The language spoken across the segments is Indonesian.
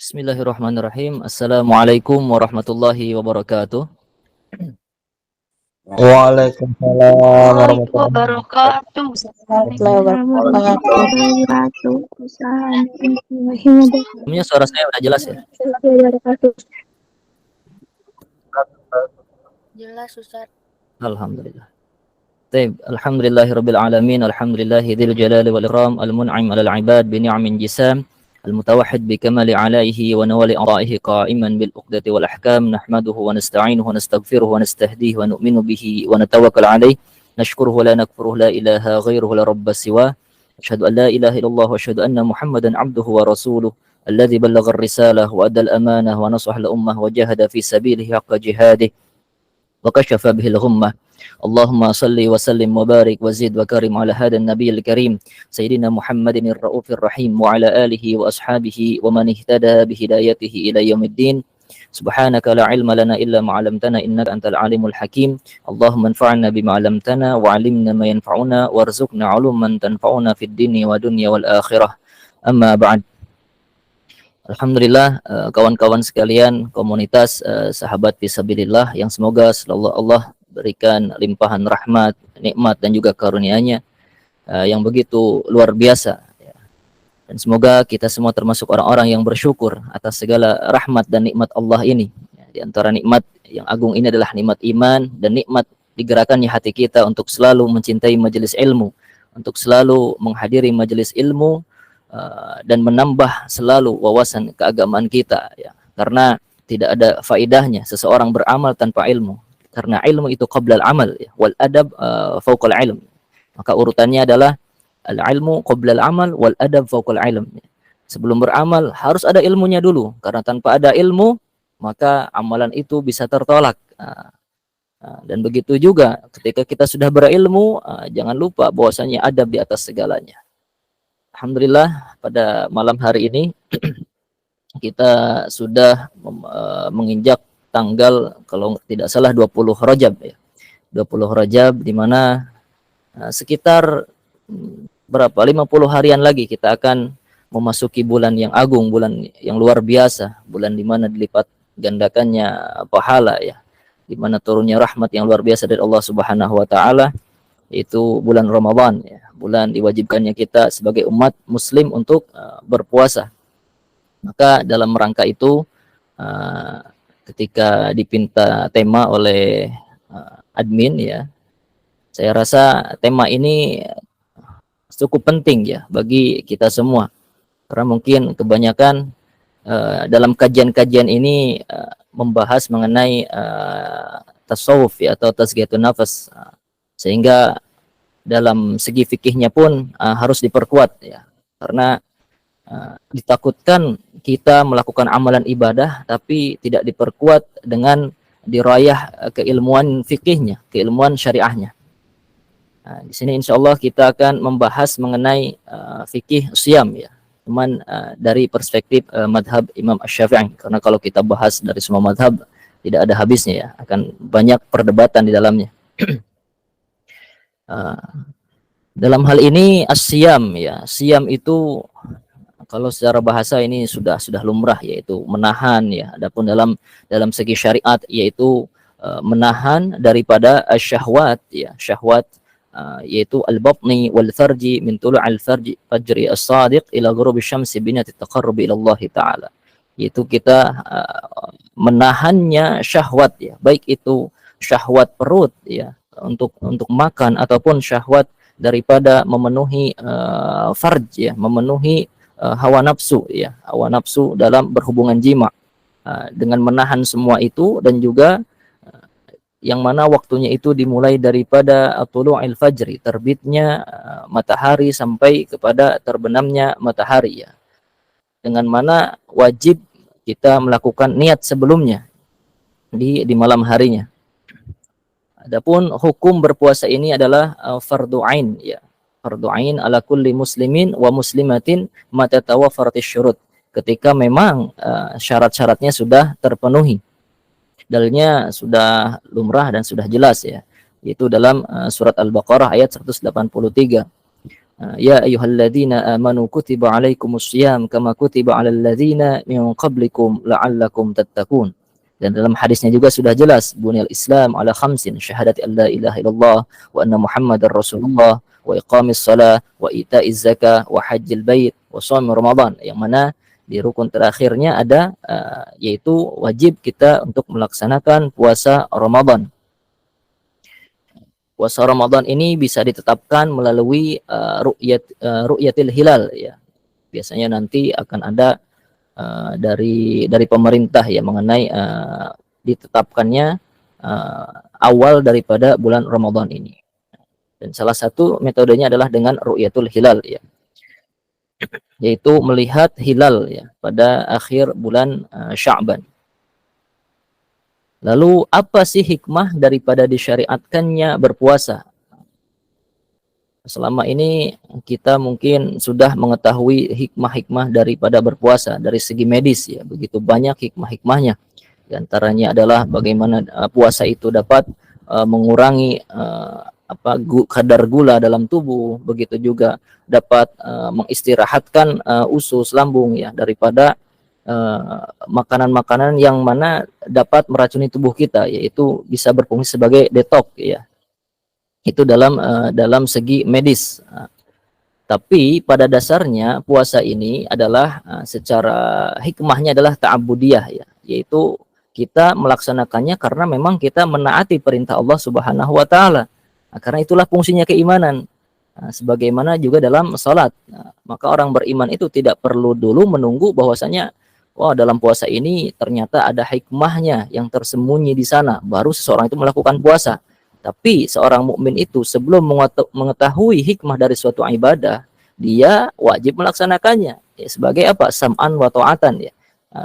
Bismillahirrahmanirrahim. Assalamualaikum warahmatullahi wabarakatuh. Waalaikumsalam warahmatullahi wabarakatuh. Sebelumnya suara saya udah jelas ya? Jelas, Ustaz. Alhamdulillah. Taib. Alhamdulillahirabbil alamin. Alhamdulillahil jalali wal ikram al-mun'im 'alal 'ibad bi ni'amin jisam. المتوحد بكمال علائه ونوال آرائه قائما بالعقدة والأحكام نحمده ونستعينه ونستغفره ونستهديه ونؤمن به ونتوكل عليه نشكره ولا نكفره لا إله غيره لا رب سواه أشهد أن لا إله إلا الله وأشهد أن محمدا عبده ورسوله الذي بلغ الرسالة وأدى الأمانة ونصح الأمة وجاهد في سبيله حق جهاده وكشف به الغمة اللهم صل وسلم وبارك وزد وكرم على هذا النبي الكريم سيدنا محمد الرؤوف الرحيم وعلى آله وأصحابه ومن اهتدى بهدايته إلى يوم الدين سبحانك لا علم لنا إلا ما علمتنا إنك أنت العليم الحكيم اللهم انفعنا بما علمتنا وعلمنا ما ينفعنا وارزقنا علوما تنفعنا في الدين والدنيا والآخرة أما بعد. Alhamdulillah, kawan-kawan sekalian, komunitas sahabat fisabilillah yang semoga selalu Allah berikan limpahan rahmat, nikmat dan juga karunia-Nya yang begitu luar biasa. Dan semoga kita semua termasuk orang-orang yang bersyukur atas segala rahmat dan nikmat Allah ini. Di antara nikmat yang agung ini adalah nikmat iman dan nikmat digerakkannya hati kita untuk selalu mencintai majelis ilmu, untuk selalu menghadiri majelis ilmu, dan menambah selalu wawasan keagamaan kita ya. Karena tidak ada faedahnya seseorang beramal tanpa ilmu, karena ilmu itu qabla al-amal ya. Wal adab fawqa al-ilm. Maka urutannya adalah al-ilmu qabla al-amal wal adab fawqa al-ilm. Sebelum beramal harus ada ilmunya dulu, karena tanpa ada ilmu maka amalan itu bisa tertolak. Dan begitu juga ketika kita sudah berilmu, jangan lupa bahwasanya adab di atas segalanya. Alhamdulillah pada malam hari ini kita sudah menginjak tanggal kalau tidak salah 20 Rajab ya. 20 Rajab di mana sekitar berapa 50 harian lagi kita akan memasuki bulan yang agung, bulan yang luar biasa, bulan di mana dilipat gandakannya pahala ya. Di mana turunnya rahmat yang luar biasa dari Allah Subhanahu wa taala, itu bulan Ramadan ya. Bulan diwajibkannya kita sebagai umat muslim untuk berpuasa. Maka dalam rangka itu ketika dipinta tema oleh admin ya, saya rasa tema ini cukup penting ya bagi kita semua. Karena mungkin kebanyakan dalam kajian-kajian ini membahas mengenai tasawuf ya, atau tazkiyatun nafas, sehingga dalam segi fikihnya pun harus diperkuat ya, karena ditakutkan kita melakukan amalan ibadah tapi tidak diperkuat dengan dirayah keilmuan fikihnya, keilmuan syariahnya. Di sini insya Allah kita akan membahas mengenai fikih siyam ya, cuman dari perspektif madhab Imam Asy-Syafi'i, karena kalau kita bahas dari semua madhab tidak ada habisnya ya, akan banyak perdebatan di dalamnya. Dalam hal ini as-siyam ya, siyam itu kalau secara bahasa ini sudah lumrah, yaitu menahan ya. Adapun dalam segi syariat yaitu menahan daripada syahwat ya, syahwat yaitu al-batni wal farji min tulu' al-farji fajri as-sadiq ila ghurubi syamsi binati taqarrub ila Allah taala, yaitu kita menahannya syahwat ya, baik itu syahwat perut ya, untuk makan, ataupun syahwat daripada memenuhi farj ya, memenuhi hawa nafsu ya, hawa nafsu dalam berhubungan jima. Dengan menahan semua itu, dan juga yang mana waktunya itu dimulai daripada tulu'il fajri, terbitnya matahari, sampai kepada terbenamnya matahari ya, dengan mana wajib kita melakukan niat sebelumnya di malam harinya. Adapun hukum berpuasa ini adalah fardu ain ya. Fardu ain ala kulli muslimin wa muslimatin mata tawaffaratish syurut. Ketika memang syarat-syaratnya sudah terpenuhi. Dalilnya sudah lumrah dan sudah jelas ya. Yaitu dalam surat Al-Baqarah ayat 183. Ya ayyuhalladzina amanu kutiba alaikumussyam kama kutiba alal ladzina min qablikum la'allakum tattaqun. Dan dalam hadisnya juga sudah jelas, bunyal Islam ala khamsin, syahadati an la ilaha illallah wa anna Muhammadar Rasulullah wa iqamis shalah wa ita'iz zakah wa hajjil bait wa shaum Ramadan, yang mana di rukun terakhirnya ada yaitu wajib kita untuk melaksanakan puasa Ramadan. Puasa Ramadan ini bisa ditetapkan melalui ru'yatil hilal ya. Biasanya nanti akan ada dari pemerintah ya mengenai ditetapkannya awal daripada bulan Ramadan ini. Dan salah satu metodenya adalah dengan ru'yatul hilal ya. Yaitu melihat hilal ya pada akhir bulan Sya'ban. Lalu apa sih hikmah daripada disyariatkannya berpuasa? Selama ini kita mungkin sudah mengetahui hikmah-hikmah daripada berpuasa dari segi medis ya, begitu banyak hikmah-hikmahnya. Di antaranya adalah bagaimana puasa itu dapat mengurangi kadar gula dalam tubuh, begitu juga dapat mengistirahatkan usus lambung ya daripada makanan-makanan yang mana dapat meracuni tubuh kita, yaitu bisa berfungsi sebagai detox ya. Itu dalam segi medis. Tapi pada dasarnya puasa ini adalah secara hikmahnya adalah ta'abbudiyah ya, yaitu kita melaksanakannya karena memang kita menaati perintah Allah Subhanahu wa taala. Karena itulah fungsinya keimanan. Sebagaimana juga dalam salat. Maka orang beriman itu tidak perlu dulu menunggu bahwasanya dalam puasa ini ternyata ada hikmahnya yang tersembunyi di sana, baru seseorang itu melakukan puasa. Tapi seorang mukmin itu sebelum mengetahui hikmah dari suatu ibadah, dia wajib melaksanakannya. Ya, sebagai apa? Sam'an wa ta'atan ya.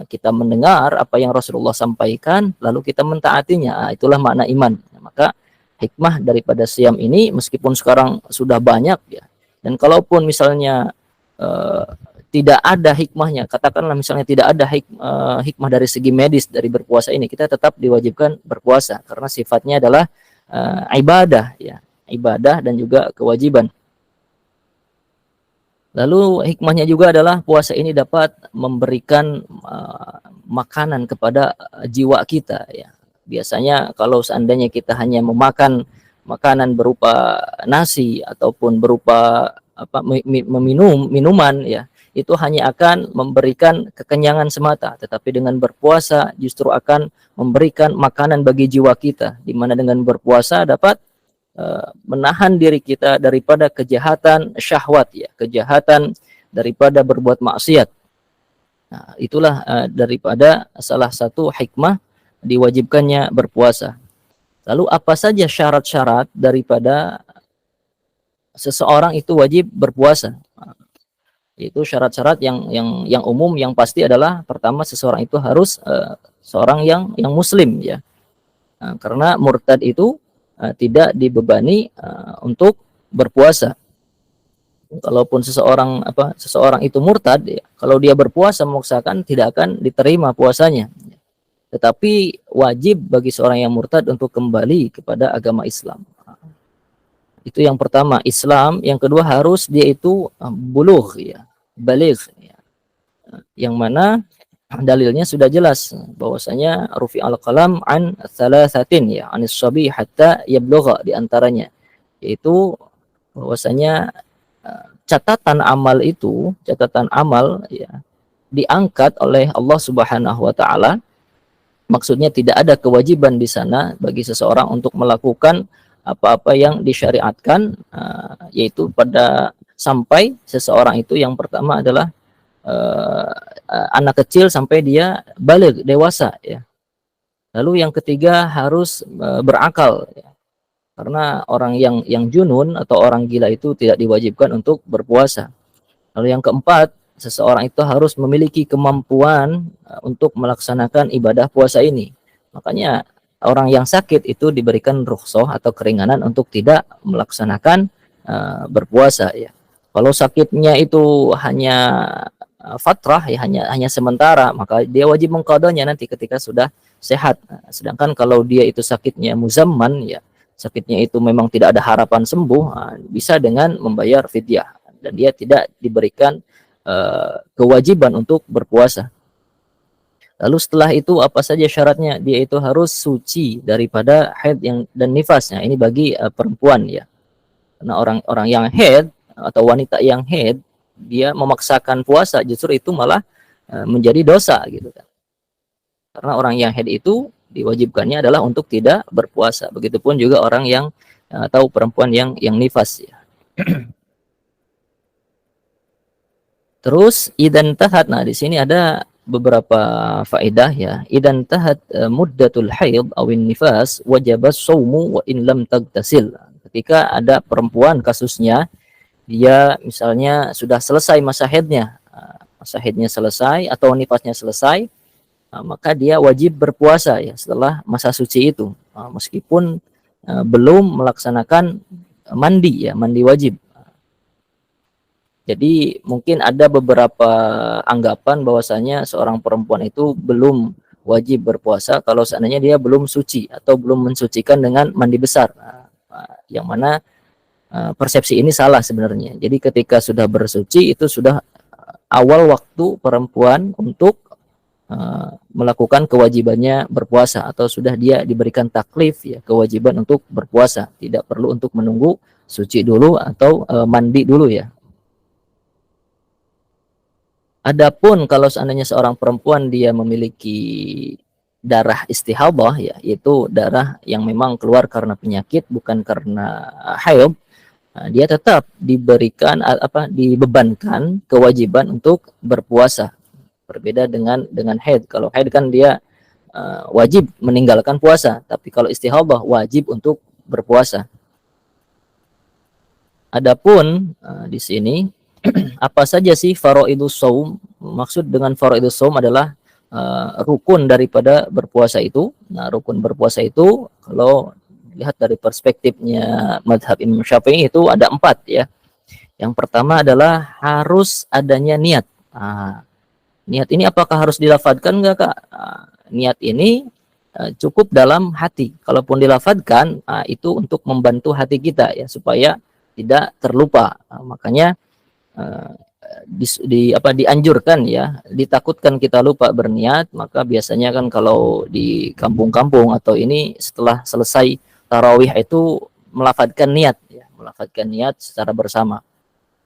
Kita mendengar apa yang Rasulullah sampaikan, lalu kita mentaatinya. Itulah makna iman. Maka hikmah daripada siam ini meskipun sekarang sudah banyak ya. Dan kalaupun misalnya tidak ada hikmahnya, katakanlah misalnya tidak ada hikmah dari segi medis dari berpuasa ini, kita tetap diwajibkan berpuasa karena sifatnya adalah ibadah ya, ibadah dan juga kewajiban. Lalu hikmahnya juga adalah puasa ini dapat memberikan makanan kepada jiwa kita ya. Biasanya kalau seandainya kita hanya memakan makanan berupa nasi ataupun berupa minuman ya, itu hanya akan memberikan kekenyangan semata. Tetapi dengan berpuasa justru akan memberikan makanan bagi jiwa kita, di mana dengan berpuasa dapat menahan diri kita daripada kejahatan syahwat ya, kejahatan daripada berbuat maksiat. Nah, itulah daripada salah satu hikmah diwajibkannya berpuasa. Lalu apa saja syarat-syarat daripada seseorang itu wajib berpuasa? Itu syarat-syarat yang umum yang pasti adalah pertama seseorang itu harus seorang yang muslim ya. Karena murtad itu tidak dibebani untuk berpuasa. Kalaupun seseorang itu murtad ya, kalau dia berpuasa memaksakan tidak akan diterima puasanya. Tetapi wajib bagi seorang yang murtad untuk kembali kepada agama Islam. Itu yang pertama, Islam. Yang kedua harus dia itu bulugh ya, baligh ya. Yang mana dalilnya sudah jelas bahwasanya rufi'al qalam an thalathatin ya, anis sabi hatta yablugha, di antaranya yaitu bahwasanya catatan amal ya diangkat oleh Allah Subhanahu wa taala. Maksudnya tidak ada kewajiban di sana bagi seseorang untuk melakukan apa-apa yang disyariatkan, yaitu pada sampai seseorang itu yang pertama adalah anak kecil sampai dia balik dewasa ya. Lalu yang ketiga harus berakal ya. Karena orang yang junun atau orang gila itu tidak diwajibkan untuk berpuasa. Lalu yang keempat, seseorang itu harus memiliki kemampuan untuk melaksanakan ibadah puasa ini. Makanya orang yang sakit itu diberikan rukhsah atau keringanan untuk tidak melaksanakan berpuasa ya. Kalau sakitnya itu hanya fatrah ya, hanya sementara, maka dia wajib mengqadanya nanti ketika sudah sehat. Sedangkan kalau dia itu sakitnya muzamman ya, sakitnya itu memang tidak ada harapan sembuh, bisa dengan membayar fidyah. dan dia tidak diberikan kewajiban untuk berpuasa. Lalu setelah itu apa saja syaratnya? Dia itu harus suci daripada haid dan nifasnya. Ini bagi perempuan ya. Karena orang-orang yang haid atau wanita yang haid, dia memaksakan puasa, justru itu malah menjadi dosa gitu kan. Karena orang yang haid itu diwajibkannya adalah untuk tidak berpuasa. Begitupun juga orang yang atau perempuan yang nifas ya. Terus idan tahat. Nah, di sini ada beberapa faedah ya. Idan tahat muddatul haid awin nifas wajib shaumu wa in lam tagtasil. Ketika ada perempuan kasusnya, dia misalnya sudah selesai masa haidnya, selesai atau nifasnya selesai, maka dia wajib berpuasa ya setelah masa suci itu, meskipun belum melaksanakan mandi ya, mandi wajib. Jadi mungkin ada beberapa anggapan bahwasanya seorang perempuan itu belum wajib berpuasa kalau seandainya dia belum suci atau belum mensucikan dengan mandi besar. Yang mana persepsi ini salah sebenarnya. Jadi ketika sudah bersuci itu sudah awal waktu perempuan untuk melakukan kewajibannya berpuasa, atau sudah dia diberikan taklif ya, kewajiban untuk berpuasa. Tidak perlu untuk menunggu suci dulu atau mandi dulu ya. Adapun kalau seandainya seorang perempuan dia memiliki darah istihadah ya, yaitu darah yang memang keluar karena penyakit bukan karena haid, dia tetap dibebankan kewajiban untuk berpuasa. Berbeda dengan haid. Kalau haid kan dia wajib meninggalkan puasa, tapi kalau istihadah wajib untuk berpuasa. Adapun di sini apa saja sih faraidus shaum? Maksud dengan faraidus shaum adalah rukun daripada berpuasa itu. Nah, rukun berpuasa itu kalau lihat dari perspektifnya mazhab Imam Syafi'i itu ada 4 ya. Yang pertama adalah harus adanya niat. Niat ini apakah harus dilafadzkan enggak, Kak? Niat ini cukup dalam hati. Kalaupun dilafadzkan, itu untuk membantu hati kita ya supaya tidak terlupa. Makanya dianjurkan ya, ditakutkan kita lupa berniat. Maka biasanya kan kalau di kampung-kampung atau ini setelah selesai tarawih itu melafadzkan niat ya, melafadzkan niat secara bersama.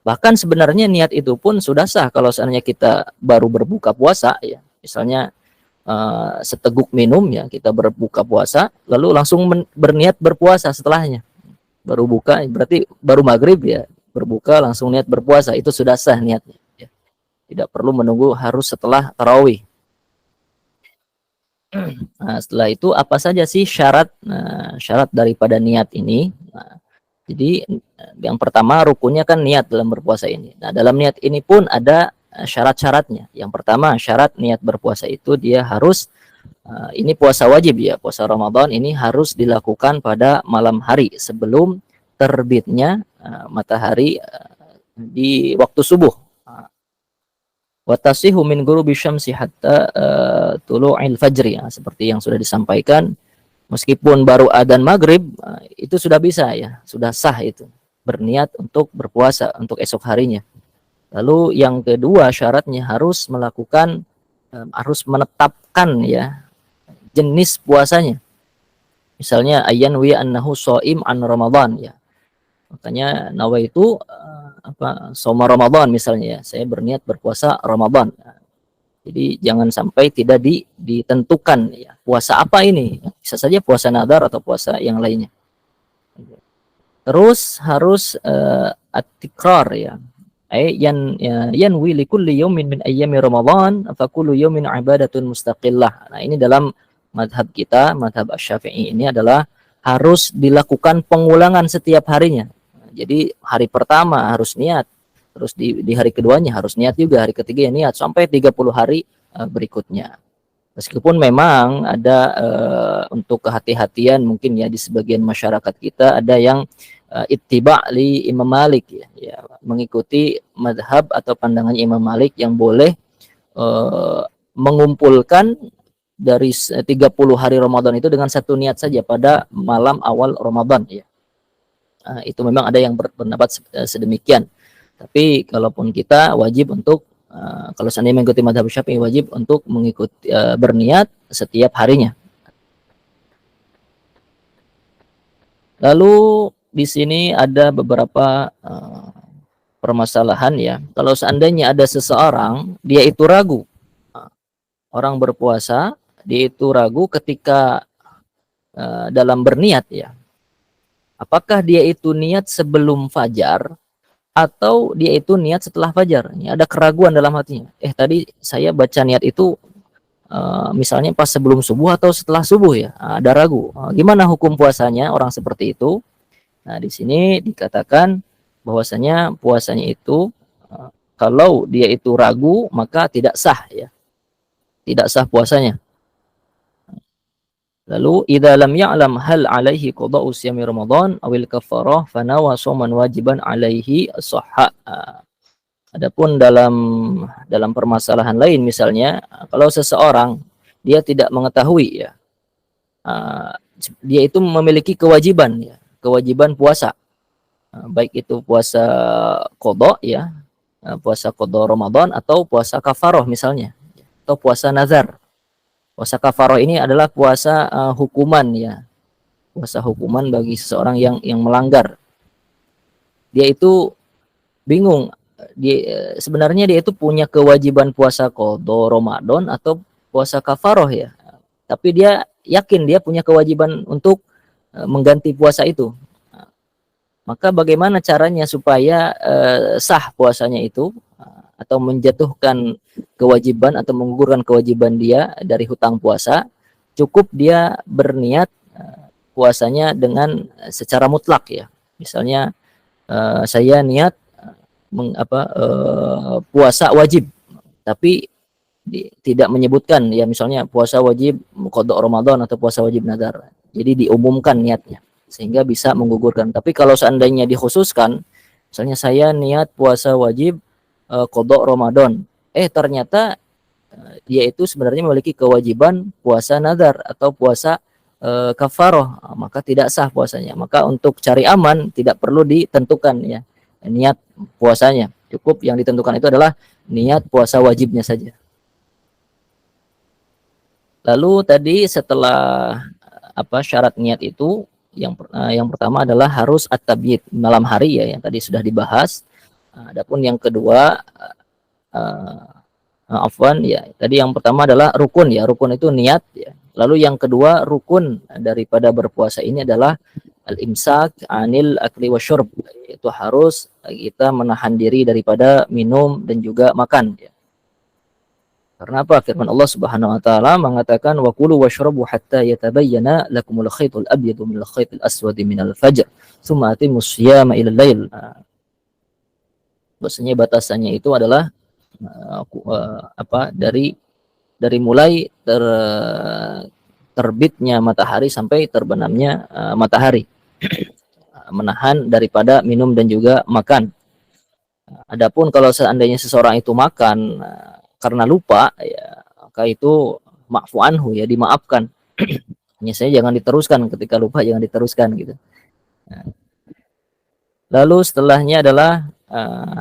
Bahkan sebenarnya niat itu pun sudah sah kalau seandainya kita baru berbuka puasa ya. Misalnya seteguk minum ya, kita berbuka puasa lalu langsung berniat berpuasa setelahnya. Baru buka berarti baru maghrib ya, berbuka langsung niat berpuasa, itu sudah sah niatnya ya. Tidak perlu menunggu harus setelah tarawih. Nah, setelah itu apa saja sih syarat syarat daripada niat ini? Jadi yang pertama rukunnya kan niat dalam berpuasa ini. Nah, dalam niat ini pun ada syarat-syaratnya. Yang pertama syarat niat berpuasa itu dia harus ini puasa wajib ya, puasa Ramadan ini harus dilakukan pada malam hari sebelum terbitnya matahari di waktu subuh. Wa tasihu min ghurubi syamsi hatta tulu'il fajri, seperti yang sudah disampaikan. Meskipun baru adzan maghrib itu sudah bisa ya, sudah sah itu berniat untuk berpuasa untuk esok harinya. Lalu yang kedua syaratnya harus melakukan harus menetapkan ya jenis puasanya. Misalnya ayanwi annahu shaim an Ramadan ya. Makanya nawaitu shaum Ramadan misalnya ya, saya berniat berpuasa Ramadan. Jadi jangan sampai tidak ditentukan ya, puasa apa ini? Bisa saja puasa nadar atau puasa yang lainnya. Terus harus at-tikrar ya. Yanwi li kulli yawmin min ayyami Ramadan fa kullu yawmin ibadatun mustaqillah. Nah, ini dalam madhab kita, madhab Asy-Syafi'i ini adalah harus dilakukan pengulangan setiap harinya. Jadi hari pertama harus niat, terus di hari keduanya harus niat juga, hari ketiga niat, sampai 30 hari berikutnya. Meskipun memang ada untuk kehati-hatian mungkin ya di sebagian masyarakat kita ada yang ittiba' li Imam Malik ya, mengikuti madhab atau pandangan Imam Malik yang boleh mengumpulkan dari 30 hari Ramadan itu dengan satu niat saja pada malam awal Ramadan ya. Itu memang ada yang berpendapat sedemikian. Tapi kalaupun kita wajib untuk kalau seandainya mengikuti mazhab Syafi'i wajib untuk mengikuti berniat setiap harinya. Lalu di sini ada beberapa permasalahan ya. Kalau seandainya ada seseorang dia itu ragu, orang berpuasa dia itu ragu ketika dalam berniat ya. Apakah dia itu niat sebelum fajar atau dia itu niat setelah fajar? Ini ada keraguan dalam hatinya. Tadi saya baca niat itu misalnya pas sebelum subuh atau setelah subuh ya. Ada ragu. Gimana hukum puasanya orang seperti itu? Nah, di sini dikatakan bahwasanya puasanya itu kalau dia itu ragu maka tidak sah ya. Tidak sah puasanya. Lalu idza lam ya'lam hal alaihi qada'u siyami Ramadan awil kafarah fanawa shaman wajiban alaihi sahha. Adapun dalam permasalahan lain misalnya kalau seseorang dia tidak mengetahui ya dia itu memiliki kewajiban ya, kewajiban puasa. Baik itu puasa qada ya, puasa qada Ramadan atau puasa kafarah misalnya atau puasa nazar. Puasa kafarah ini adalah puasa hukuman ya. Puasa hukuman bagi seseorang yang melanggar. Dia itu bingung. Sebenarnya dia itu punya kewajiban puasa qada Ramadan atau puasa kafarah ya. Tapi dia yakin dia punya kewajiban untuk mengganti puasa itu. Maka bagaimana caranya supaya sah puasanya itu atau menjatuhkan kewajiban atau menggugurkan kewajiban dia dari hutang puasa? Cukup dia berniat puasanya dengan secara mutlak ya. Misalnya saya niat puasa wajib, tapi tidak menyebutkan ya misalnya puasa wajib qada Ramadan atau puasa wajib nazar. Jadi diumumkan niatnya sehingga bisa menggugurkan. Tapi kalau seandainya dikhususkan, misalnya saya niat puasa wajib qada Ramadan, ternyata dia itu sebenarnya memiliki kewajiban puasa nazar atau puasa kafarah, maka tidak sah puasanya. Maka untuk cari aman tidak perlu ditentukan ya niat puasanya. Cukup yang ditentukan itu adalah niat puasa wajibnya saja. Lalu tadi setelah syarat niat itu yang pertama adalah harus at-tabyid malam hari ya yang tadi sudah dibahas. Adapun yang kedua tadi yang pertama adalah rukun ya. Rukun itu niat ya. Lalu yang kedua rukun daripada berpuasa ini adalah al-imsak anil akli wasyurb. Itu harus kita menahan diri daripada minum dan juga makan ya. Karena apa? Firman Allah Subhanahu wa taala mengatakan wa kulu washrabu hatta yatabayyana lakumul khaytul abyadu minal khaytil aswadi minal fajr tsumma atimmus shiyama ilal lail. Bahwasanya batasannya itu adalah dari mulai terbitnya matahari sampai terbenamnya matahari. Menahan daripada minum dan juga makan. Adapun kalau seandainya seseorang itu makan karena lupa ya maka itu ma'fu anhu ya, dimaafkan. Hanya saya jangan diteruskan, ketika lupa jangan diteruskan gitu. Lalu setelahnya adalah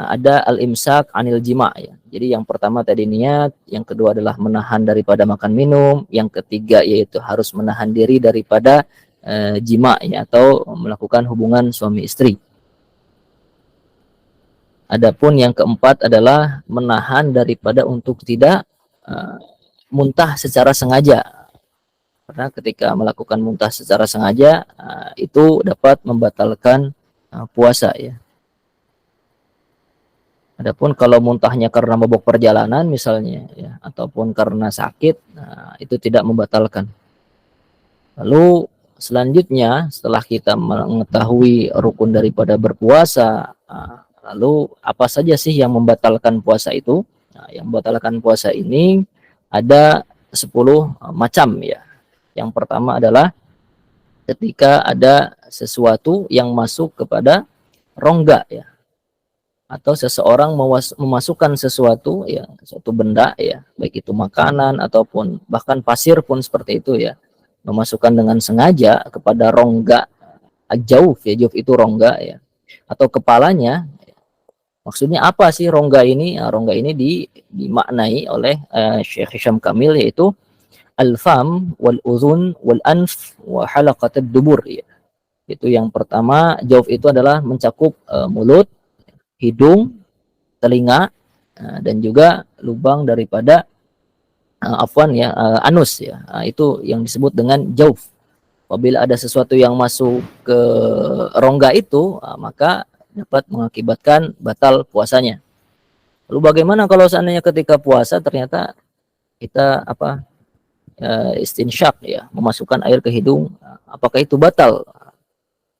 ada al-imsak anil jima' ya. Jadi yang pertama tadi niat, yang kedua adalah menahan daripada makan minum, yang ketiga yaitu harus menahan diri daripada jima' ya atau melakukan hubungan suami istri. Adapun yang keempat adalah menahan daripada untuk tidak muntah secara sengaja. Karena ketika melakukan muntah secara sengaja itu dapat membatalkan puasa ya. Adapun kalau muntahnya karena mabuk perjalanan misalnya ya ataupun karena sakit, itu tidak membatalkan. Lalu selanjutnya setelah kita mengetahui rukun daripada berpuasa, lalu apa saja sih yang membatalkan puasa itu? Nah, yang membatalkan puasa ini ada 10 macam ya. Yang pertama adalah ketika ada sesuatu yang masuk kepada rongga ya. Atau seseorang memasukkan sesuatu ya, suatu benda ya, baik itu makanan ataupun bahkan pasir pun seperti itu ya. Memasukkan dengan sengaja kepada rongga jauh ya, jauh itu rongga ya. Atau kepalanya Maksudnya apa sih rongga ini? Rongga ini dimaknai oleh Syekh Hisham Kamil, yaitu al-fam wal uzun wal anf wa halaqat ad-dubur ya. Itu yang pertama, jauf itu adalah mencakup mulut, hidung, telinga, dan juga lubang daripada anus ya. Itu yang disebut dengan jauf. Apabila ada sesuatu yang masuk ke rongga itu, maka dapat mengakibatkan batal puasanya. Lalu bagaimana kalau seandainya ketika puasa ternyata kita istinsyak ya, memasukkan air ke hidung, apakah itu batal?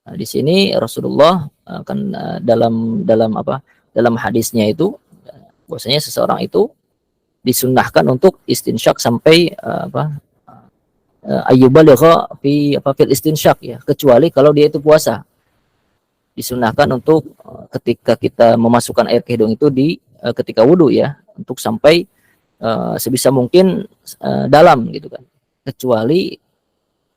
Nah, di sini Rasulullah dalam hadisnya itu bahwasanya seseorang itu disunnahkan untuk istinsyak sampai ayyubaligha fil istinsyak ya, kecuali kalau dia itu puasa. Disunahkan untuk ketika kita memasukkan air ke hidung itu ketika wudhu ya, untuk sampai sebisa mungkin dalam gitu kan, kecuali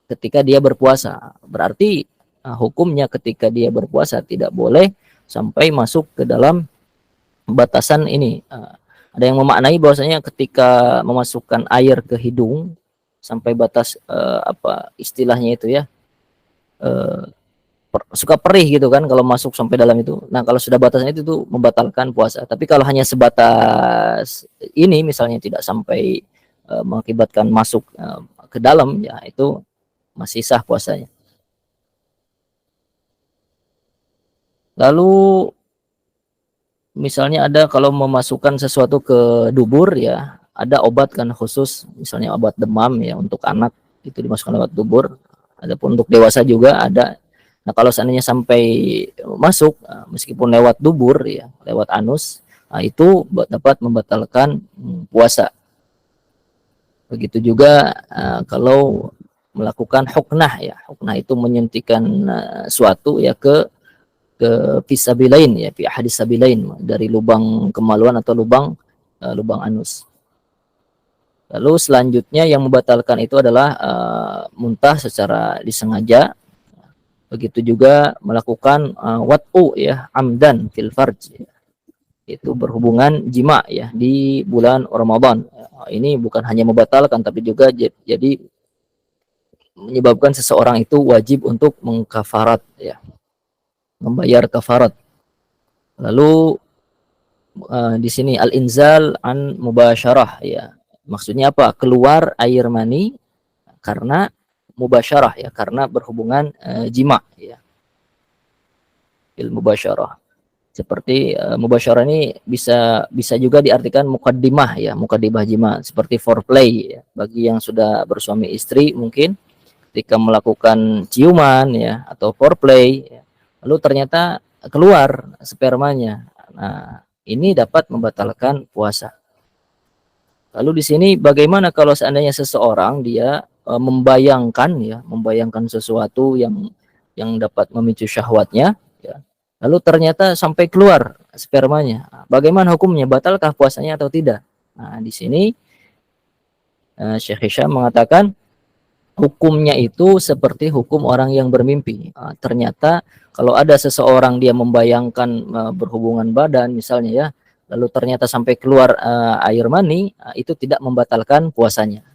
ketika dia berpuasa. Berarti hukumnya ketika dia berpuasa tidak boleh sampai masuk ke dalam batasan ini. Ada yang memaknai bahwasanya ketika memasukkan air ke hidung sampai batas istilahnya itu ya, suka perih gitu kan kalau masuk sampai dalam itu. Nah, kalau sudah batasnya itu tuh membatalkan puasa. Tapi kalau hanya sebatas ini misalnya tidak sampai mengakibatkan masuk ke dalam ya, itu masih sah puasanya. Lalu misalnya ada kalau memasukkan sesuatu ke dubur ya, ada obat kan khusus, misalnya obat demam ya untuk anak itu dimasukkan lewat dubur. Adapun untuk dewasa juga ada. Nah, kalau seandainya sampai masuk meskipun lewat dubur ya, lewat anus, itu dapat membatalkan puasa. Begitu juga kalau melakukan huknah ya. Huknah itu menyuntikkan suatu ya ke fisabilain ya, fi ahadis sabilain, dari lubang kemaluan atau lubang anus. Lalu selanjutnya yang membatalkan itu adalah muntah secara disengaja. Begitu juga melakukan wat'u ya, amdan fil farj. Itu berhubungan jima ya di bulan Ramadan. Ini bukan hanya membatalkan tapi juga jadi menyebabkan seseorang itu wajib untuk mengkafarat ya, membayar kafarat. Lalu di sini al-inzal an mubasyarah ya. Maksudnya apa? Keluar air mani karena mubasyarah ya, karena berhubungan jima ya. Bil mubasyarah. Seperti mubasyarah ini bisa juga diartikan mukaddimah ya, mukaddimah jima, seperti foreplay ya. Bagi yang sudah bersuami istri mungkin ketika melakukan ciuman ya atau foreplay ya, lalu ternyata keluar spermanya. Nah, ini dapat membatalkan puasa. Lalu di sini bagaimana kalau seandainya seseorang dia membayangkan sesuatu yang dapat memicu syahwatnya ya. Lalu ternyata sampai keluar spermanya. Bagaimana hukumnya? Batalkah puasanya atau tidak? Nah, di sini Syekh Hisham mengatakan hukumnya itu seperti hukum orang yang bermimpi. Ternyata kalau ada seseorang dia membayangkan berhubungan badan misalnya ya, lalu ternyata sampai keluar air mani, itu tidak membatalkan puasanya.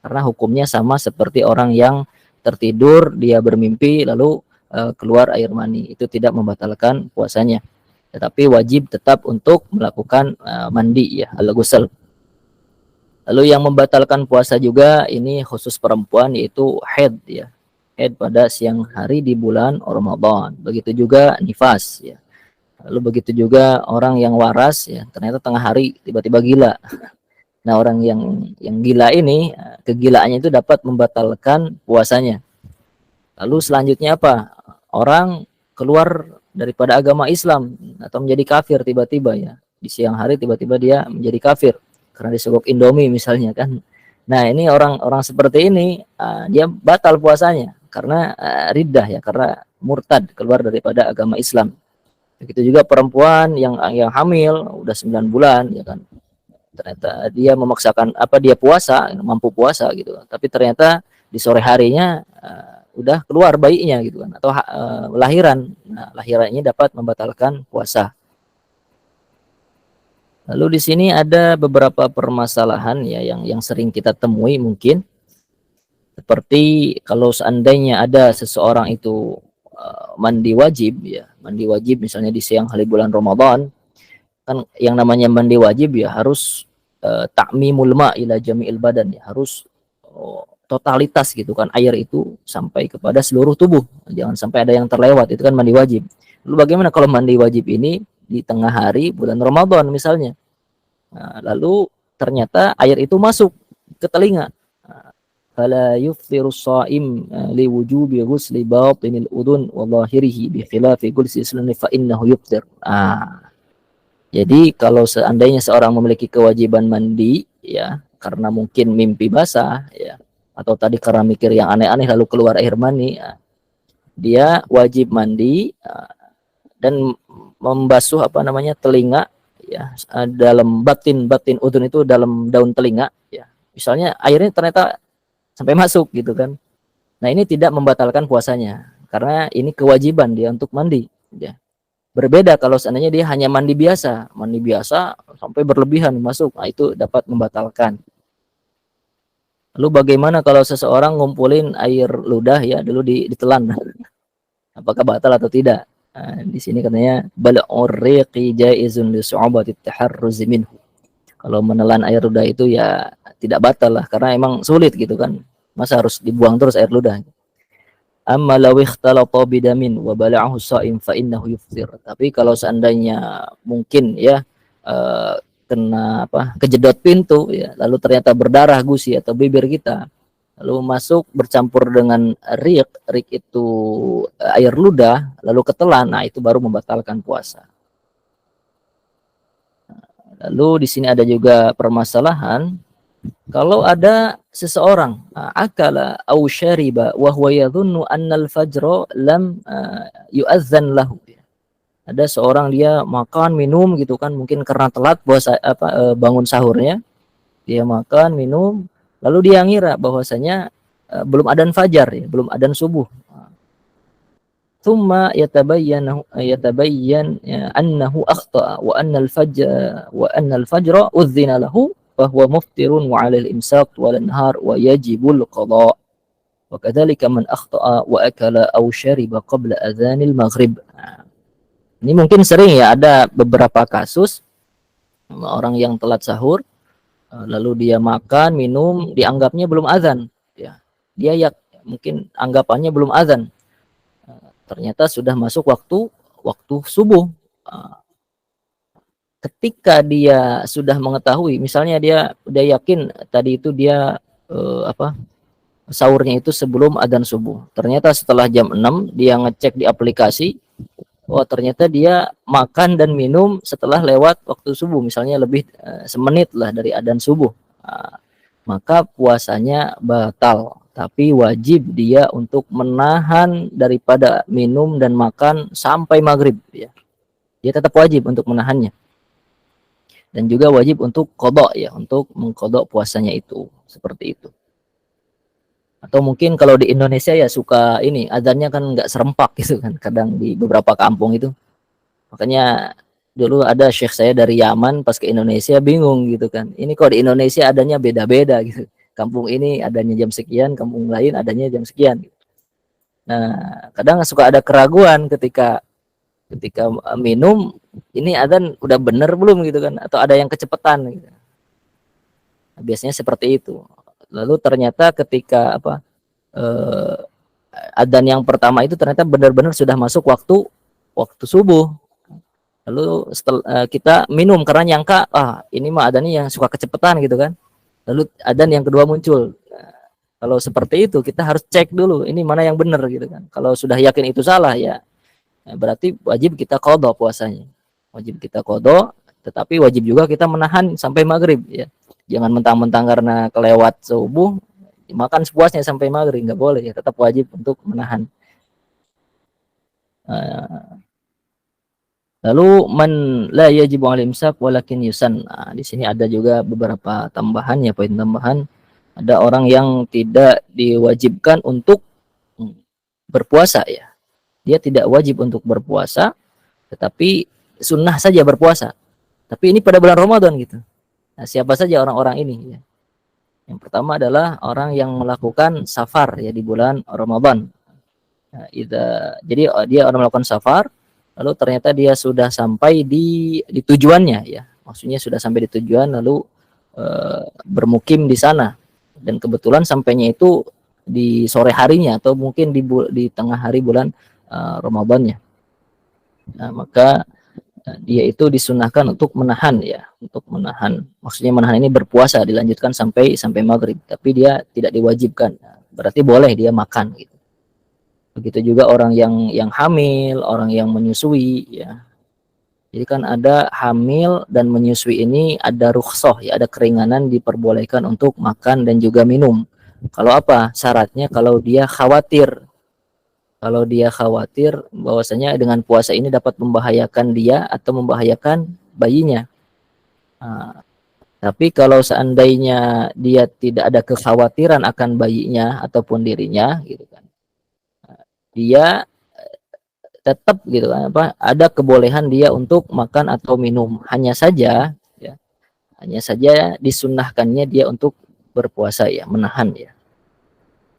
Karena hukumnya sama seperti orang yang tertidur, dia bermimpi lalu keluar air mani, itu tidak membatalkan puasanya. Tetapi wajib tetap untuk melakukan mandi ya, al-ghusl. Lalu yang membatalkan puasa juga ini khusus perempuan, yaitu haid ya. Haid pada siang hari di bulan Ramadan. Begitu juga nifas ya. Lalu begitu juga orang yang waras ya, ternyata tengah hari tiba-tiba gila. Nah, orang yang gila ini, kegilaannya itu dapat membatalkan puasanya. Lalu selanjutnya apa? Orang keluar daripada agama Islam atau menjadi kafir tiba-tiba ya. Di siang hari tiba-tiba dia menjadi kafir karena disogok Indomie misalnya kan. Nah, ini orang seperti ini dia batal puasanya karena riddah ya, karena murtad, keluar daripada agama Islam. Begitu juga perempuan yang hamil udah 9 bulan ya kan. Ternyata dia memaksakan dia puasa, mampu puasa gitu. Tapi ternyata di sore harinya udah keluar bayinya gitu kan, atau lahiran. Nah, lahirannya dapat membatalkan puasa. Lalu di sini ada beberapa permasalahan ya yang sering kita temui mungkin, seperti kalau seandainya ada seseorang itu mandi wajib ya, mandi wajib misalnya di siang hari bulan Ramadan, kan yang namanya mandi wajib ya harus ta'mimul ma ila jami'il badan ya, harus totalitas gitu kan, air itu sampai kepada seluruh tubuh, jangan sampai ada yang terlewat, itu kan mandi wajib. Lalu bagaimana kalau mandi wajib ini di tengah hari bulan Ramadan misalnya? Nah, lalu ternyata air itu masuk ke telinga. Fala yuftiru shaim li wujubi ghusli batinil udun wa zahirihi bi khilafi ghusli sunni fa innahu yuftir. Jadi kalau seandainya seorang memiliki kewajiban mandi ya karena mungkin mimpi basah ya, atau tadi karena mikir yang aneh-aneh lalu keluar air mani, ya, dia wajib mandi dan membasuh telinga ya, dalam batin udun itu dalam daun telinga ya. Misalnya airnya ternyata sampai masuk gitu kan. Nah, ini tidak membatalkan puasanya karena ini kewajiban dia untuk mandi ya. Berbeda kalau seandainya dia hanya mandi biasa sampai berlebihan masuk, nah itu dapat membatalkan. Lalu bagaimana kalau seseorang ngumpulin air ludah ya dulu ditelan, apakah batal atau tidak? Nah, di sini katanya bal urriqi jaizun li su'abati taharruz minhu. Kalau menelan air ludah itu ya tidak batal lah karena emang sulit gitu kan. Masa harus dibuang terus air ludah? Amma law ikhtalata bidamin wa bala'ahu sha'im fa innahu yuftir. Tapi kalau seandainya mungkin ya kena kejedot pintu ya, lalu ternyata berdarah gusi atau bibir kita, lalu masuk bercampur dengan rik itu air ludah, lalu ketelan, nah itu baru membatalkan puasa. Lalu di sini ada juga permasalahan kalau ada seseorang akala au syariba wa huwa yadhunnu anna al-fajra lam yu'adzan lahu. Ada seorang dia makan minum gitu kan, mungkin karena telat bangun sahurnya, dia makan minum lalu dia ngira bahwasanya belum adzan fajar ya, belum adzan subuh. Thumma yatabayyan annahu akhta'a wa anna al-fajra udzina lahu فهو مفطر وعلى الإمساك والنهار ويجب القضاء وكذلك من أخطأ وأكل أو شرب قبل أذان المغرب. Ini mungkin sering ya, ada beberapa kasus orang yang telat sahur lalu dia makan minum dianggapnya belum azan ya, dia mungkin anggapannya belum azan, ternyata sudah masuk waktu subuh. Ketika dia sudah mengetahui, misalnya dia udah yakin tadi itu dia sahurnya itu sebelum adzan subuh. Ternyata setelah jam 6 dia ngecek di aplikasi, ternyata dia makan dan minum setelah lewat waktu subuh, misalnya lebih semenit lah dari adzan subuh. Maka puasanya batal, tapi wajib dia untuk menahan daripada minum dan makan sampai maghrib ya. Dia tetap wajib untuk menahannya. Dan juga wajib untuk qada ya, untuk mengqada puasanya itu, seperti itu. Atau mungkin kalau di Indonesia ya suka ini azannya kan nggak serempak gitu kan, kadang di beberapa kampung itu. Makanya dulu ada syekh saya dari Yaman pas ke Indonesia bingung gitu kan, ini kok di Indonesia adanya beda-beda gitu, kampung ini adanya jam sekian, kampung lain adanya jam sekian gitu. Nah kadang suka ada keraguan ketika minum, ini adzan udah bener belum gitu kan, atau ada yang kecepatan gitu. Nah, biasanya seperti itu. Lalu ternyata ketika adzan yang pertama itu ternyata benar-benar sudah masuk waktu subuh. Lalu setelah kita minum karena nyangka ini mah adzannya yang suka kecepatan gitu kan. Lalu adzan yang kedua muncul. Nah, kalau seperti itu kita harus cek dulu ini mana yang benar gitu kan. Kalau sudah yakin itu salah ya, berarti wajib kita qada puasanya. Wajib kita qada, tetapi wajib juga kita menahan sampai maghrib ya. Jangan mentang-mentang karena kelewat subuh makan sepuasnya sampai maghrib, nggak boleh ya, tetap wajib untuk menahan. Lalu man la yajibu al-imsak walakin yusan. Nah, di sini ada juga beberapa tambahan ya, poin tambahan. Ada orang yang tidak diwajibkan untuk berpuasa ya. Dia tidak wajib untuk berpuasa, tetapi sunnah saja berpuasa. Tapi ini pada bulan Ramadan gitu. Nah, siapa saja orang-orang ini ya? Yang pertama adalah orang yang melakukan safar ya di bulan Ramadan. Nah, jadi dia orang melakukan safar, lalu ternyata dia sudah sampai di tujuannya ya. Maksudnya sudah sampai di tujuan lalu bermukim di sana. Dan kebetulan sampainya itu di sore harinya atau mungkin di tengah hari bulan Ramadannya. Nah, maka dia itu disunahkan untuk menahan ya, untuk menahan. Maksudnya menahan ini berpuasa dilanjutkan sampai maghrib, tapi dia tidak diwajibkan. Nah, berarti boleh dia makan gitu. Begitu juga orang yang hamil, orang yang menyusui ya. Jadi kan ada hamil dan menyusui ini ada rukhsah ya, ada keringanan diperbolehkan untuk makan dan juga minum. Kalau apa? Syaratnya kalau dia khawatir bahwasanya dengan puasa ini dapat membahayakan dia atau membahayakan bayinya. Nah, tapi kalau seandainya dia tidak ada kekhawatiran akan bayinya ataupun dirinya gitu kan. Dia tetap gitu kan apa ada kebolehan dia untuk makan atau minum. Hanya saja disunnahkannya dia untuk berpuasa ya, menahan ya.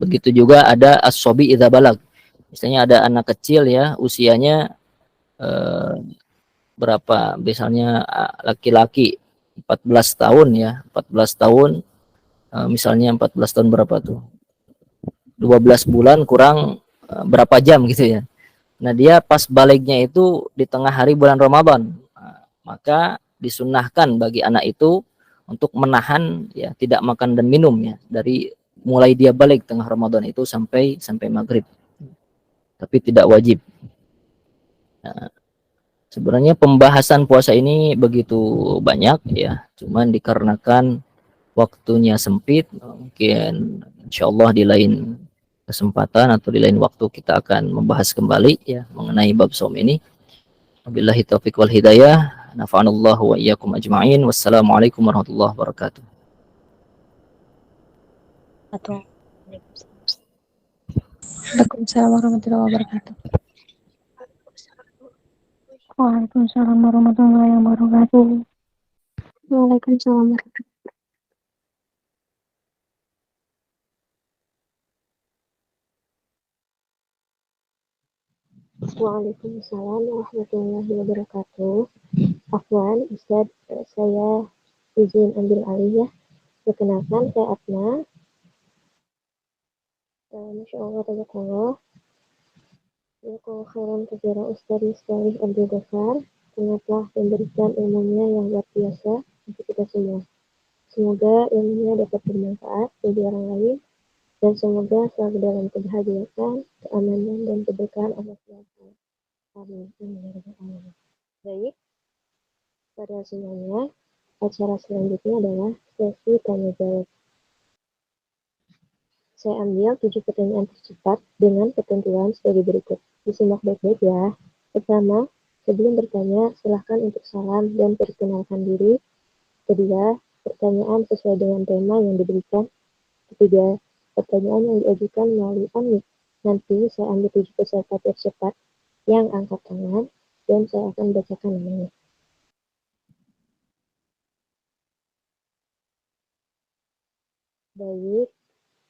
Begitu juga ada as-sobi idza balag. Misalnya ada anak kecil ya, usianya eh, berapa misalnya laki-laki 14 tahun ya 14 tahun misalnya 14 tahun berapa tuh 12 bulan kurang berapa jam gitu ya. Nah dia pas baliknya itu di tengah hari bulan Ramadan. Nah, maka disunahkan bagi anak itu untuk menahan ya tidak makan dan minum ya dari mulai dia balik tengah Ramadan itu sampai maghrib. Tapi tidak wajib. Nah, sebenarnya pembahasan puasa ini begitu banyak ya, cuman dikarenakan waktunya sempit, mungkin insyaallah di lain kesempatan atau di lain waktu kita akan membahas kembali ya mengenai bab saum ini. Wabillahi taufiq wal hidayah. Nafa'anallahu wa iyyakum ajma'in. Wassalamualaikum warahmatullahi wabarakatuh. Waalaikumsalam warahmatullahi wabarakatuh. Waalaikumsalam warahmatullahi wabarakatuh. Waalaikumsalam warahmatullahi wabarakatuh. Waalaikumsalam warahmatullahi wabarakatuh. Afwan, Ustaz, saya izin ambil alih ya. Perkenalkan, saya Atma. Masya Allah, tabarakallah. Ya, kalau khairan kepada Ustaz Salih Abdul Ghafar, karena telah memberikan ilmunya yang luar biasa untuk kita semua. Semoga ilmunya dapat bermanfaat bagi orang lain, dan semoga selalu dalam kebahagiaan, keamanan, dan keberkahan Allah SWT. Amin. Amin. Baik, pada semuanya, acara selanjutnya adalah sesi tanya jawab. Saya ambil 7 pertanyaan tercepat dengan ketentuan sebagai berikut. Disimak baik-baik ya. Pertama, sebelum bertanya, silahkan untuk salam dan perkenalkan diri. Kedua, pertanyaan sesuai dengan tema yang diberikan. Ketiga, pertanyaan yang diajukan melalui unmute. Nanti saya ambil 7 peserta tercepat yang angkat tangan dan saya akan bacakan namanya. Baik,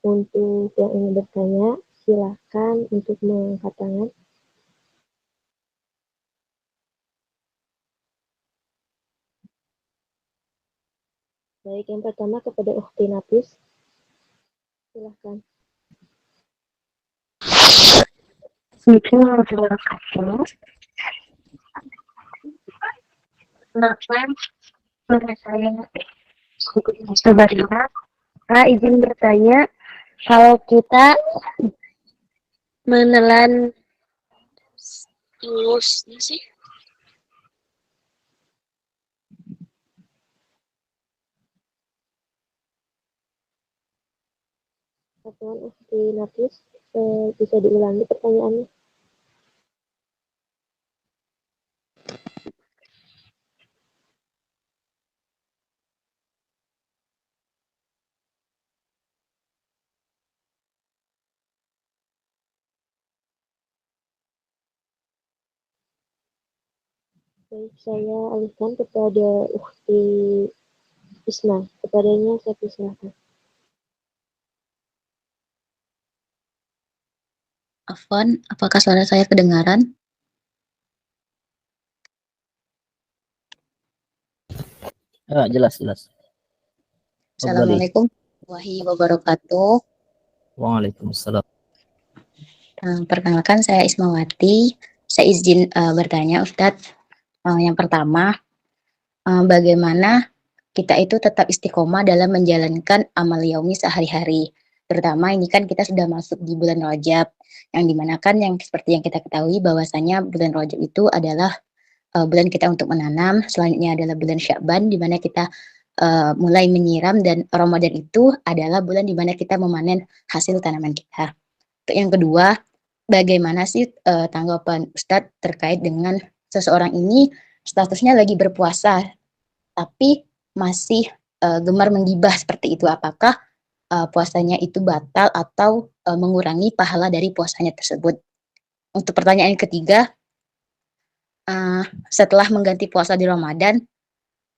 untuk yang ingin bertanya, silakan untuk mengangkat tangan. Baik, yang pertama kepada Ukhti Nafis. Silakan. Izin bertanya, kalau kita menelan tulusnya sih, Satuan Ukhti Nafis, bisa diulangi pertanyaannya? Baik, saya alihkan kepada Ukhti Isma. Kepadanya saya persilakan. Afwan, apakah suara saya kedengaran? Jelas jelas. Kembali. Assalamualaikum warahmatullahi wabarakatuh. Waalaikumsalam. Perkenalkan saya Ismawati. Saya izin bertanya Ustadz. Yang pertama, bagaimana kita itu tetap istiqomah dalam menjalankan amal yaumi sehari-hari. Terutama ini kan kita sudah masuk di bulan Rajab, yang dimana kan yang seperti yang kita ketahui bahwasanya bulan Rajab itu adalah bulan kita untuk menanam. Selanjutnya adalah bulan Sya'ban, di mana kita mulai menyiram, dan Ramadan itu adalah bulan di mana kita memanen hasil tanaman kita. Untuk yang kedua, bagaimana sih tanggapan Ustadz terkait dengan seseorang ini statusnya lagi berpuasa, tapi masih gemar menggibah seperti itu? Apakah puasanya itu batal atau mengurangi pahala dari puasanya tersebut? Untuk pertanyaan yang ketiga, setelah mengganti puasa di Ramadan,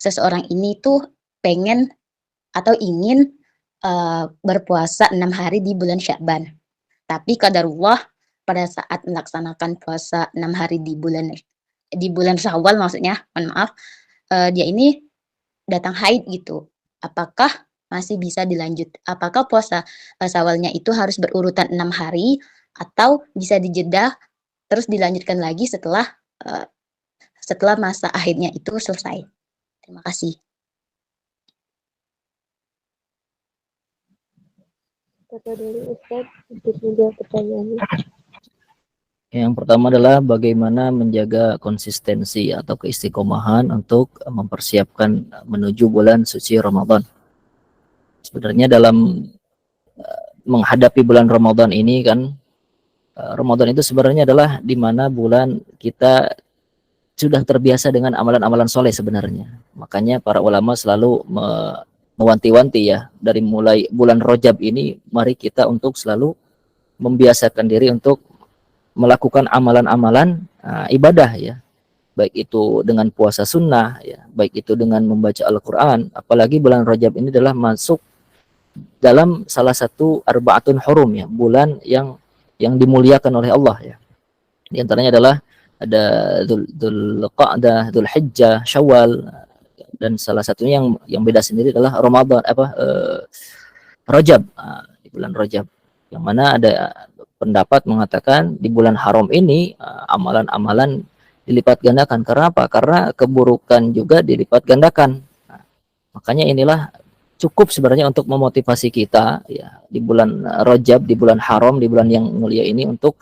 seseorang ini tuh pengen atau ingin berpuasa 6 hari di bulan Sya'ban. Tapi qadarullah pada saat melaksanakan puasa 6 hari di bulan Syawal, maksudnya, mohon maaf, dia ini datang haid gitu. Apakah masih bisa dilanjut? Apakah puasa Syawalnya itu harus berurutan 6 hari atau bisa dijeda terus dilanjutkan lagi setelah masa akhirnya itu selesai? Terima kasih. Kata dari Ustadz untuk menjawab pertanyaannya. Yang pertama adalah bagaimana menjaga konsistensi atau keistiqomahan untuk mempersiapkan menuju bulan suci Ramadan. Sebenarnya dalam menghadapi bulan Ramadan ini kan, Ramadan itu sebenarnya adalah di mana bulan kita sudah terbiasa dengan amalan-amalan soleh sebenarnya. Makanya para ulama selalu mewanti-wanti ya, dari mulai bulan Rajab ini, mari kita untuk selalu membiasakan diri untuk melakukan amalan-amalan ibadah ya, baik itu dengan puasa sunnah ya, baik itu dengan membaca Al-Quran. Apalagi bulan Rajab ini adalah masuk dalam salah satu arbaatun hurum ya, bulan yang dimuliakan oleh Allah ya. Di antaranya adalah ada Dzul Qa'dah, Dzul Hijjah, Syawal, dan salah satunya yang beda sendiri adalah Ramadan Rajab, di bulan Rajab, yang mana ada pendapat mengatakan di bulan haram ini amalan-amalan dilipat gandakan. Karena apa? Karena keburukan juga dilipat gandakan. Makanya inilah cukup sebenarnya untuk memotivasi kita ya, di bulan Rajab, di bulan haram, di bulan yang mulia ini, untuk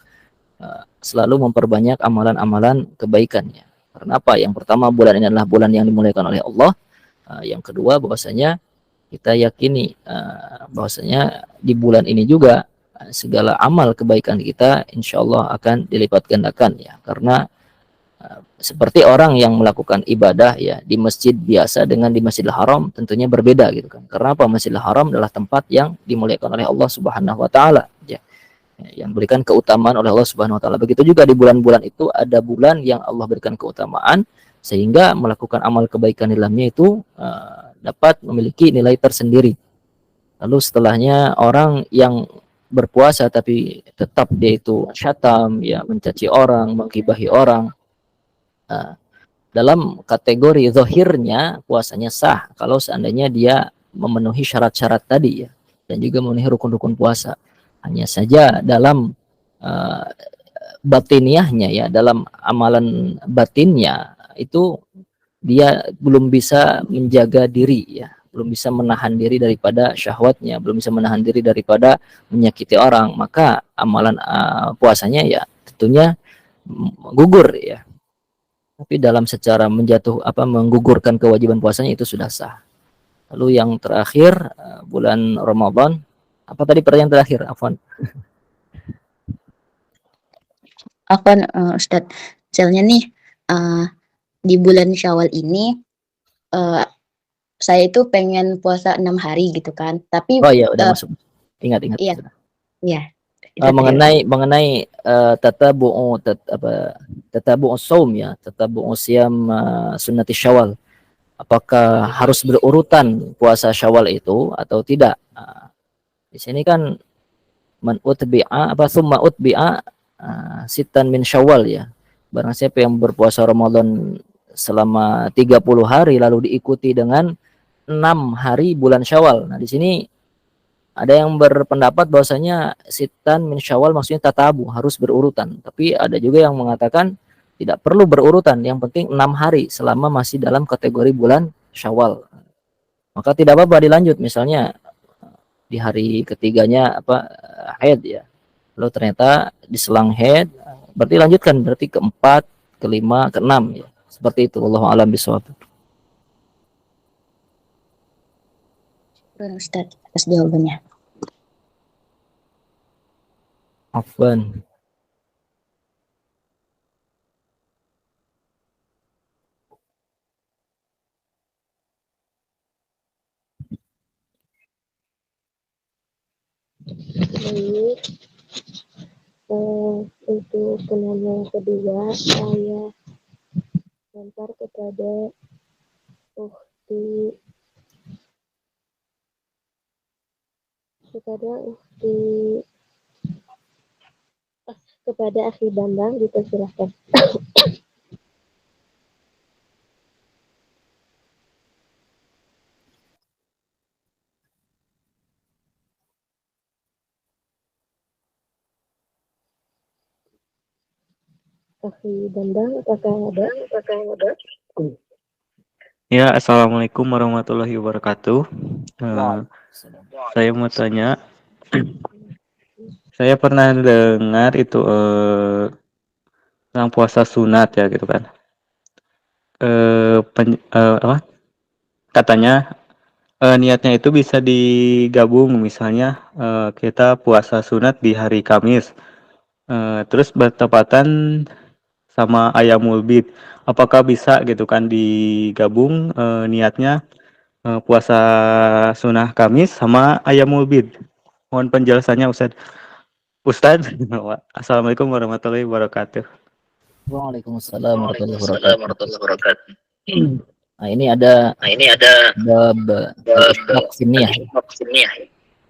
selalu memperbanyak amalan-amalan kebaikannya. Karena apa? Yang pertama, bulan ini adalah bulan yang dimuliakan oleh Allah. Yang kedua, bahwasanya kita yakini bahwasanya di bulan ini juga segala amal kebaikan kita insya Allah akan dilipat gandakan ya. Karena seperti orang yang melakukan ibadah ya di masjid biasa dengan di Masjidil Haram tentunya berbeda gitu kan. Karena apa? Masjidil Haram adalah tempat yang dimuliakan oleh Allah Subhanahu wa taala ya, yang berikan keutamaan oleh Allah Subhanahu wa taala. Begitu juga di bulan-bulan itu ada bulan yang Allah berikan keutamaan sehingga melakukan amal kebaikan di dalamnya itu dapat memiliki nilai tersendiri. Lalu setelahnya, orang yang berpuasa tapi tetap dia itu syatam ya, mencaci orang, menggibahi orang, dalam kategori zahirnya puasanya sah kalau seandainya dia memenuhi syarat-syarat tadi ya, dan juga memenuhi rukun-rukun puasa. Hanya saja dalam batiniahnya ya, dalam amalan batinnya itu dia belum bisa menjaga diri ya, belum bisa menahan diri daripada syahwatnya, belum bisa menahan diri daripada menyakiti orang, maka amalan puasanya ya tentunya gugur ya. Tapi dalam secara menggugurkan kewajiban puasanya itu sudah sah. Lalu yang terakhir, bulan Ramadan, apa tadi pertanyaan terakhir? Afwan. Ustadz, misalnya nih di bulan Syawal ini saya itu pengen puasa 6 hari gitu kan, tapi Oh iya, udah masuk. Ingat. iya, iya. mengenai tatabu'u shaum ya, tatabu'u siyam sunnati Syawal. Apakah harus berurutan puasa Syawal itu atau tidak? Di sini kan man utbi'a summa utbi'a sitan min Syawal ya. Barang siapa yang berpuasa Ramadan selama 30 hari lalu diikuti dengan 6 hari bulan Syawal. Nah, di sini ada yang berpendapat bahwasanya sitan min Syawal maksudnya tatabu, harus berurutan. Tapi ada juga yang mengatakan tidak perlu berurutan, yang penting 6 hari selama masih dalam kategori bulan Syawal. Maka tidak apa-apa dilanjut, misalnya di hari ketiganya haid ya. Lalu ternyata diselang haid, berarti lanjutkan, berarti keempat, kelima, keenam ya. Seperti itu, wallahu a'lam bishawab. Syukran Ustadz atas jawabannya. Afwan. Baik, untuk penanya kedua, saya lempar kepada Ukti kepada Akhi Bambang, dipersilahkan. Akhi Bambang, apakah ada? Ya, assalamualaikum warahmatullahi wabarakatuh. Saya mau tanya, saya pernah dengar itu tentang puasa sunat ya gitu kan. Katanya niatnya itu bisa digabung, misalnya kita puasa sunat di hari Kamis, terus bertepatan sama Ayamul Bid. Apakah bisa gitu kan digabung niatnya puasa sunnah Kamis sama Ayamul Bid? Mohon penjelasannya Ustaz. Assalamualaikum warahmatullahi wabarakatuh. Waalaikumsalam warahmatullahi wabarakatuh. Nah, ini ada bab al-isyraq finniyah.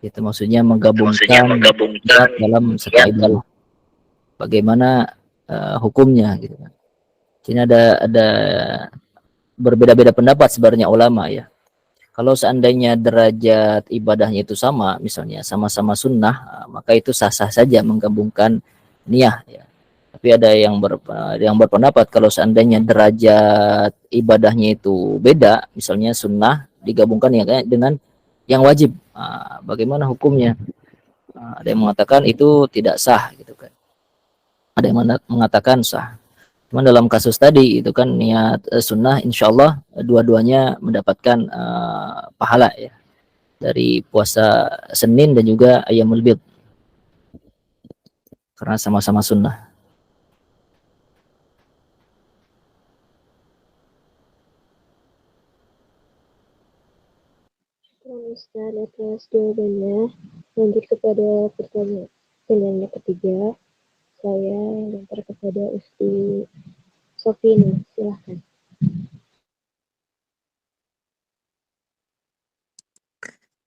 Itu maksudnya menggabungkan dalam satu ibadah. Bagaimana hukumnya gitu kan. Sini ada berbeda-beda pendapat sebenarnya ulama ya. Kalau seandainya derajat ibadahnya itu sama, misalnya sama-sama sunnah, maka itu sah-sah saja menggabungkan niyah ya. Tapi ada yang berpendapat kalau seandainya derajat ibadahnya itu beda, misalnya sunnah digabungkan ya dengan yang wajib, bagaimana hukumnya? Ada yang mengatakan itu tidak sah gitu kan. Ada yang mengatakan sah. Cuman dalam kasus tadi itu kan niat sunnah, insya Allah dua-duanya mendapatkan pahala ya dari puasa Senin dan juga Ayyamul Bid karena sama-sama sunnah. Ustaz atas jawabannya. Lanjut kepada pertanyaan ketiga. Saya lempar kepada Usti Sofina, silahkan.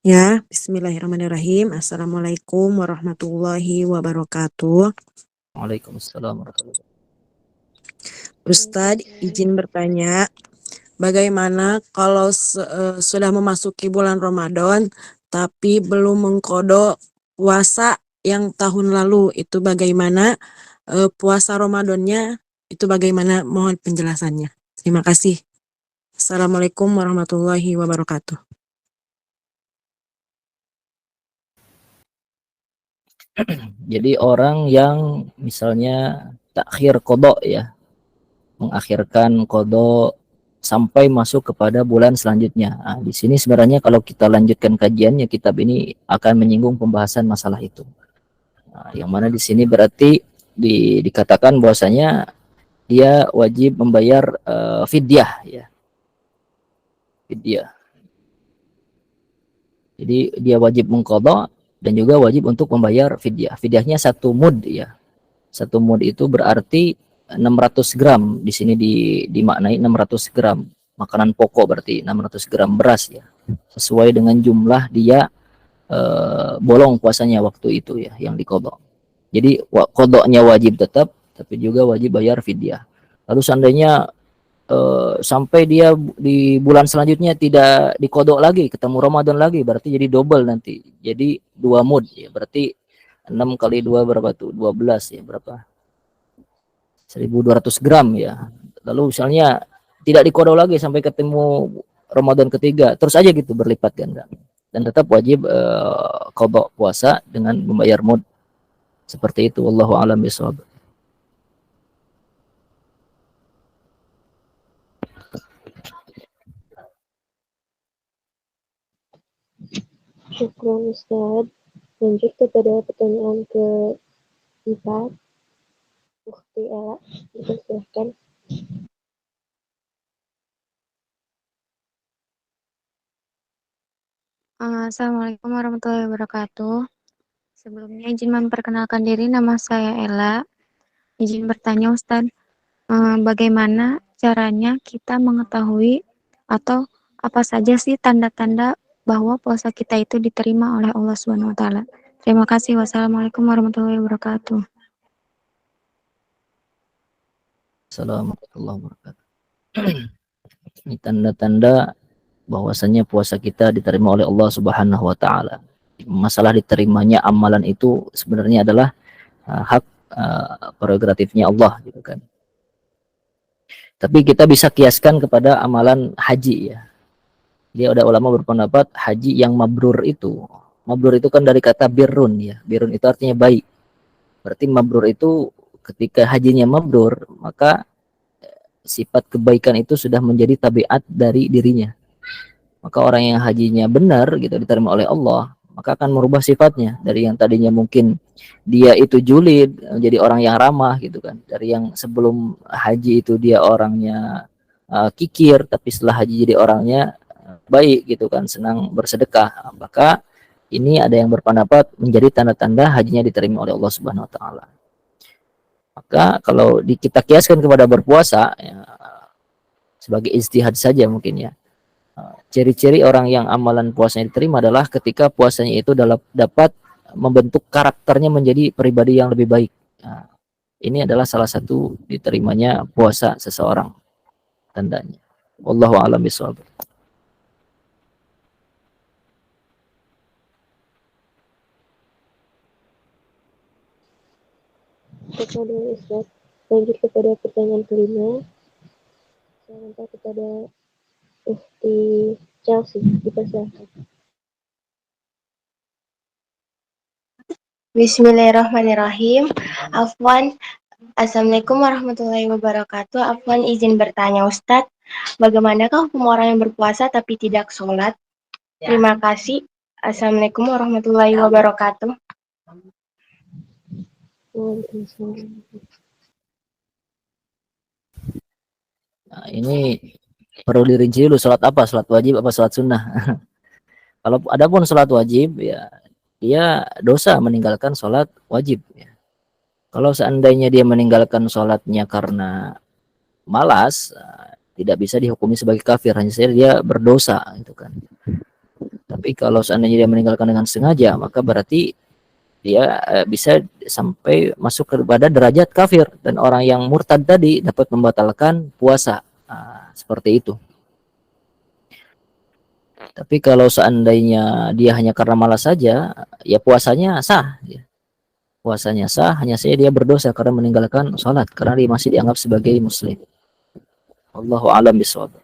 Ya, bismillahirrahmanirrahim. Assalamualaikum warahmatullahi wabarakatuh. Waalaikumsalam warahmatullahi wabarakatuh. Ustadz, izin bertanya, bagaimana kalau sudah memasuki bulan Ramadan, tapi belum mengkodok puasa yang tahun lalu, itu bagaimana puasa Ramadannya, itu bagaimana, mohon penjelasannya. Terima kasih. Assalamualaikum warahmatullahi wabarakatuh. Jadi orang yang misalnya takhir qada ya, mengakhirkan qada sampai masuk kepada bulan selanjutnya. Di sini sebenarnya kalau kita lanjutkan kajiannya, kitab ini akan menyinggung pembahasan masalah itu. Yang mana di sini berarti dikatakan bahwasanya dia wajib membayar fidyah ya. Fidyah. Jadi dia wajib mengqadha dan juga wajib untuk membayar fidyah. Fidyahnya 1 mud ya. 1 mud itu berarti 600 gram. Di sini dimaknai 600 gram makanan pokok, berarti 600 gram beras ya. Sesuai dengan jumlah dia bolong puasanya waktu itu ya yang dikodok. Jadi kodoknya wajib tetap, tapi juga wajib bayar fidyah. Lalu seandainya sampai dia di bulan selanjutnya tidak dikodok lagi, ketemu Ramadan lagi, berarti jadi double nanti. Jadi 2 mud ya, berarti 6 kali 2 berapa tuh? 12 ya, berapa? 1.200 gram ya. Lalu misalnya tidak dikodok lagi sampai ketemu Ramadan ketiga, terus aja gitu berlipat ganda. Dan tetap wajib qada puasa dengan membayar mud. Seperti itu, wallahu a'lam bishawab. Syukron Ustaz. Lanjut kepada pertanyaan ke-4. Ukti Ella, dipersilahkan. Assalamualaikum warahmatullahi wabarakatuh. Sebelumnya izin memperkenalkan diri, nama saya Ella. Izin bertanya Ustadz, bagaimana caranya kita mengetahui atau apa saja sih tanda-tanda bahwa puasa kita itu diterima oleh Allah Subhanahu wa taala? Terima kasih. Wassalamualaikum warahmatullahi wabarakatuh. Assalamualaikum warahmatullahi wabarakatuh. Ini tanda-tanda bahwasanya puasa kita diterima oleh Allah Subhanahu wa taala. Masalah diterimanya amalan itu sebenarnya adalah hak prerogatifnya Allah gitu kan. Tapi kita bisa kiaskan kepada amalan haji ya. Dia ada ulama berpendapat haji yang mabrur itu kan dari kata birrun ya. Birrun itu artinya baik. Berarti mabrur itu ketika hajinya mabrur, maka sifat kebaikan itu sudah menjadi tabiat dari dirinya. Maka orang yang hajinya benar gitu diterima oleh Allah, maka akan merubah sifatnya dari yang tadinya mungkin dia itu julid menjadi orang yang ramah gitu kan. Dari yang sebelum haji itu dia orangnya kikir, tapi setelah haji jadi orangnya baik gitu kan, senang bersedekah. Maka ini ada yang berpendapat menjadi tanda-tanda hajinya diterima oleh Allah Subhanahu wa taala. Maka kalau kita kiaskan kepada berpuasa ya, sebagai ijtihad saja mungkin ya. Ciri-ciri orang yang amalan puasanya diterima adalah ketika puasanya itu dapat membentuk karakternya menjadi pribadi yang lebih baik. Nah, ini adalah salah satu diterimanya puasa seseorang tandanya. Wallahu a'lam bishawab. Kepada Ustaz, lanjut kepada pertanyaan kelima. Saya minta kepada Ukti Chelsea, dipersilakan. Bismillahirrahmanirrahim. Afwan, Assalamualaikum warahmatullahi wabarakatuh. Afwan izin bertanya Ustadz, bagaimanakah hukum orang yang berpuasa tapi tidak sholat? Terima kasih. Assalamualaikum warahmatullahi wabarakatuh. Nah, ini perlu dirinci dulu, sholat apa? Sholat wajib apa sholat sunnah? Kalau ada pun sholat wajib ya dia dosa meninggalkan sholat wajib ya. Kalau seandainya dia meninggalkan sholatnya karena malas, tidak bisa dihukumi sebagai kafir, hanya saja dia berdosa gitu kan. Tapi kalau seandainya dia meninggalkan dengan sengaja, maka berarti dia bisa sampai masuk kepada derajat kafir, dan orang yang murtad tadi dapat membatalkan puasa. Seperti itu. Tapi kalau seandainya dia hanya karena malas saja, ya puasanya sah ya. Puasanya sah, hanya saja dia berdosa karena meninggalkan sholat, karena dia masih dianggap sebagai muslim. Wallahu a'lam bishawab.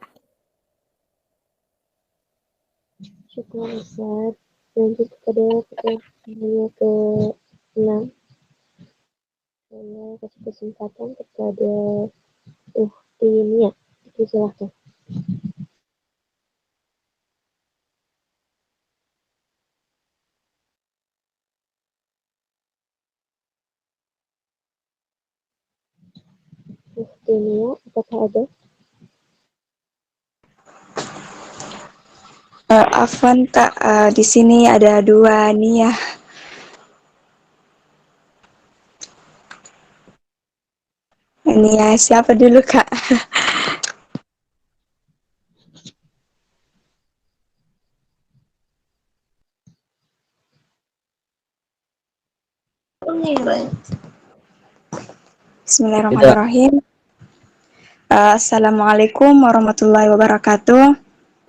Syukur Ustaz. Lanjut kepada pertanyaan ke-6. Saya kasih kesempatan kepada Ukti Nia. Silakan. Ukti Nia, apakah ada? Afwan Kak, di sini ada 2 nih ya. ini ya. Siapa dulu, Kak? Tidak. Bismillahirrahmanirrahim. Assalamualaikum warahmatullahi wabarakatuh.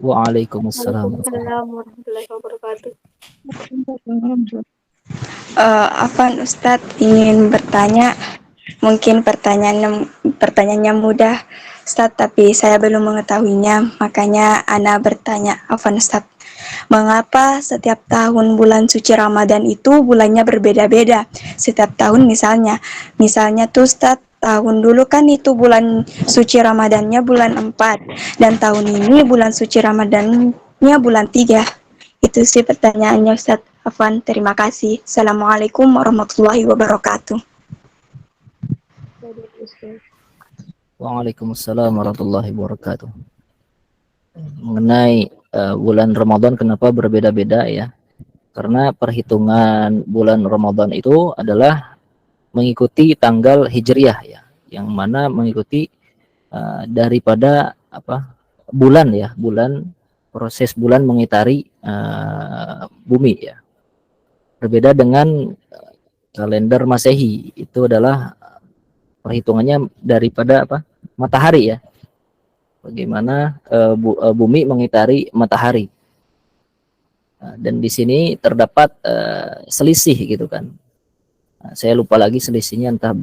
Waalaikumsalam. Waalaikumsalam warahmatullahi wabarakatuh. Afwan Ustadz ingin bertanya, mungkin pertanyaannya mudah Ustadz, tapi saya belum mengetahuinya, makanya Ana bertanya. Afwan Ustadz, mengapa setiap tahun bulan suci Ramadan itu bulannya berbeda-beda? Setiap tahun misalnya tuh Ustadz, tahun dulu kan itu bulan suci Ramadannya bulan 4, dan tahun ini bulan suci Ramadannya bulan 3. Itu sih pertanyaannya Ustadz. Afwan, terima kasih. Assalamualaikum warahmatullahi wabarakatuh. Waalaikumsalam warahmatullahi wabarakatuh. Mengenai bulan Ramadan kenapa berbeda-beda ya? Karena perhitungan bulan Ramadan itu adalah mengikuti tanggal Hijriah ya, yang mana mengikuti daripada bulan ya, proses bulan mengitari bumi ya. Berbeda dengan kalender Masehi, itu adalah perhitungannya daripada matahari ya. Bagaimana bumi mengitari matahari. Dan di sini terdapat selisih gitu kan. Saya lupa lagi selisihnya entah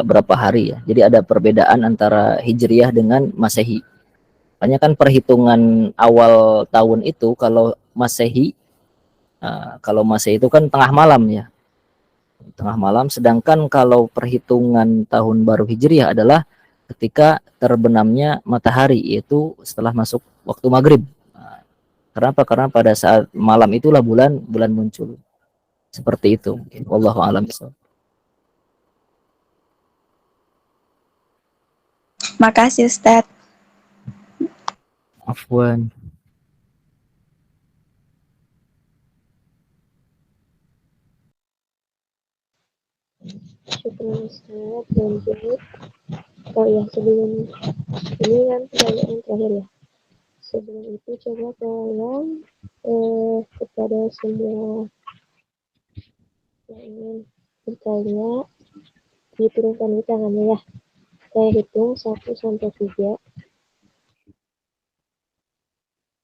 berapa hari ya. Jadi ada perbedaan antara Hijriah dengan Masehi. Makanya kan perhitungan awal tahun itu kalau Masehi itu kan tengah malam ya. Tengah malam, sedangkan kalau perhitungan tahun baru Hijriah adalah ketika terbenamnya matahari, yaitu setelah masuk waktu maghrib. Kenapa? Karena pada saat malam itulah bulan muncul. Seperti itu. Wallahu a'lam. Makasih Ustadz. Afwan. Syukur Ustaz, lanjut. Oh ya, sebelum ini kan pertanyaan terakhir ya. Sebelum itu coba tolong kepada semua yang ingin bertanya diturunkan di tangannya ya. Saya hitung 1 sampai 3.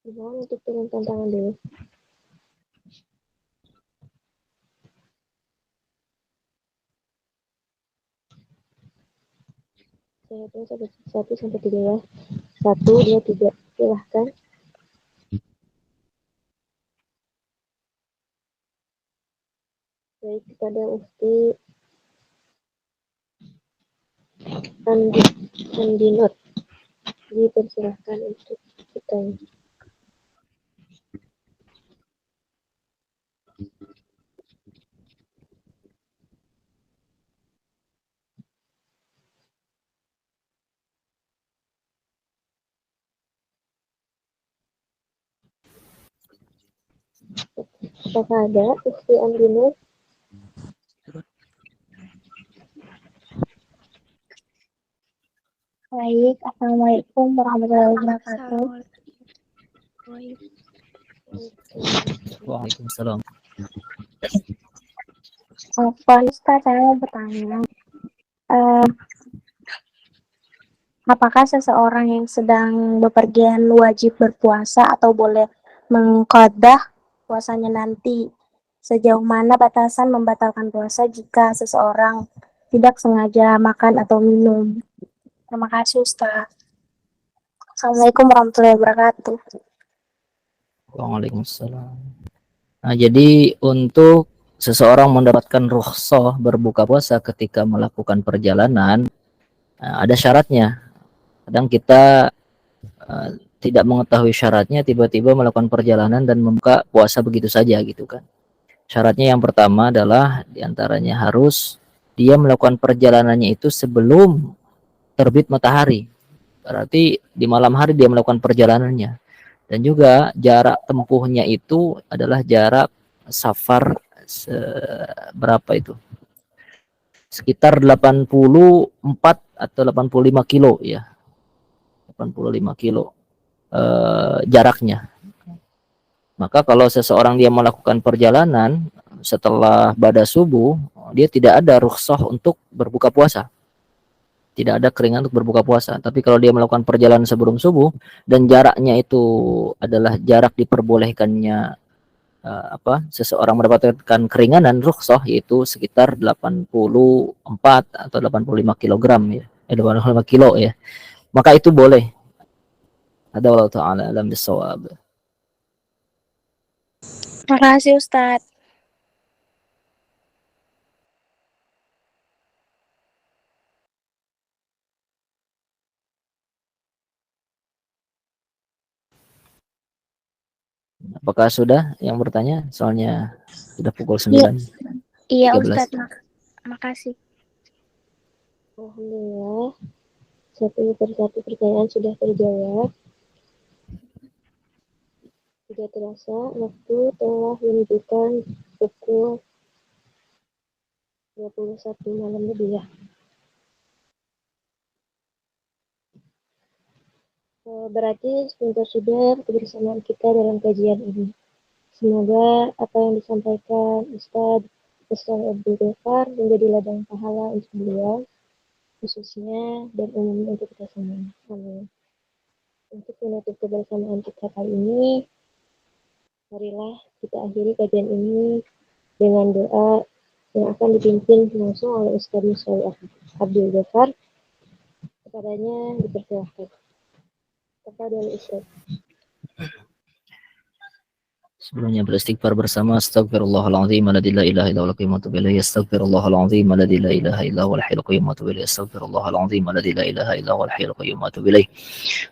Mohon untuk turunkan tangan dulu. Saya hitung 1 sampai 3 ya. 1, 2, 3. Silahkan. Baik, kepada Ufti Andinot dipersilahkan untuk bertanya. Apakah ada Ufti Andinot? Baik, Assalamualaikum warahmatullahi wabarakatuh. Waalaikumsalam. Pak Ustaz, saya mau bertanya, apakah seseorang yang sedang bepergian wajib berpuasa atau boleh mengqadah puasanya nanti? Sejauh mana batasan membatalkan puasa jika seseorang tidak sengaja makan atau minum? Terima kasih Ustaz. Assalamualaikum warahmatullahi wabarakatuh. Waalaikumsalam. Nah, jadi untuk seseorang mendapatkan rukhsah berbuka puasa ketika melakukan perjalanan, ada syaratnya. Kadang kita tidak mengetahui syaratnya, tiba-tiba melakukan perjalanan dan membuka puasa begitu saja gitu kan. Syaratnya yang pertama adalah diantaranya harus dia melakukan perjalanannya itu sebelum terbit matahari. Berarti di malam hari dia melakukan perjalanannya. Dan juga jarak tempuhnya itu adalah jarak safar berapa itu? sekitar 84 atau 85 kilo ya. 85 kilo jaraknya. Maka kalau seseorang dia melakukan perjalanan setelah bada subuh, dia tidak ada rukhsah untuk berbuka puasa. Tidak ada keringan untuk berbuka puasa. Tapi kalau dia melakukan perjalanan sebelum subuh dan jaraknya itu adalah jarak diperbolehkannya seseorang mendapatkan keringanan rukhsah, yaitu sekitar 84 atau 85 kilogram ya. 85 kilo ya. Maka itu boleh. Ada Allah Ta'ala alam bisawab. Makasih Ustadz. Apakah sudah yang bertanya? Soalnya sudah pukul 9. Iya 13. Ustadz, makasih. Alhamdulillah, satu persatu pertanyaan sudah terjawab. Tidak terasa, waktu telah menunjukkan pukul 21 malam lebih ya. Berarti sebentar sudah kebersamaan kita dalam kajian ini. Semoga apa yang disampaikan Ustadz Abdul Ghafar menjadi ladang pahala untuk beliau, khususnya dan umumnya untuk kita semua. Amin. Untuk menutup kebersamaan kita kali ini, marilah kita akhiri kajian ini dengan doa yang akan dipimpin langsung oleh Ustadz Abdul Ghafar. Kepadanya dipersilahkan. Kepada Ustadz. Sebelumnya beristighfar bersama. Astaghfirullahaladzim alladzi la ilaha illa huwal hayyul qayyum wa atubu ilaih. Astaghfirullahaladzim alladzi la ilaha illa huwal hayyul qayyum wa atubu ilaih. Astaghfirullahaladzim alladzi la ilaha illa huwal hayyul qayyum wa atubu ilaih.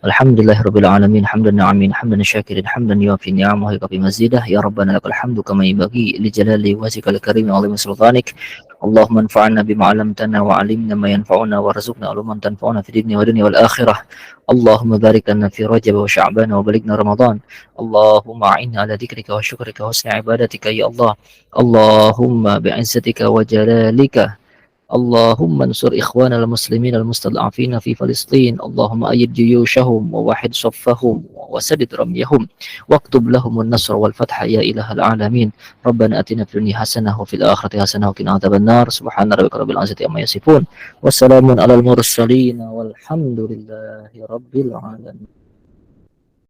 Alhamdulillahirabbil alamin, hamdan na'amin, hamdan syakirin, hamdan yuafi ni'amahu wa yukafi mazidah. Ya rabbana lakal hamdu kama yanbaghi li jalali wajhikal karim wa 'azimi sultanik. Allahumma anfa'na bima 'allamtana wa 'allimna ma yanfa'una warzuqna 'ilman tanfa'una fid dunya wa dunya wal akhirah. Allahumma barik lana fi Rajab wa Sya'ban wa balighna Ramadan. Allahumma a'inna ala dzikrika wa syukrika wa husni ibadatika ya Allah. Allahumma bi'izzatika wa jalalika. Allahumma ansur ikhwana al-muslimin al-mustad'afina fi Palestin. Allahumma ayyid juyushahum wa wahid saffahum wa sadid ramyahum waktub lahum an-nasr wal fatha ya ilahal alamin. Rabbana atina fid dunya hasanah wa fil akhirati hasanah wa qina adzaban nar. Subhana rabbika rabbil izzati amma yasifun. Wassalamun alal mursalin walhamdulillahi rabbil alamin.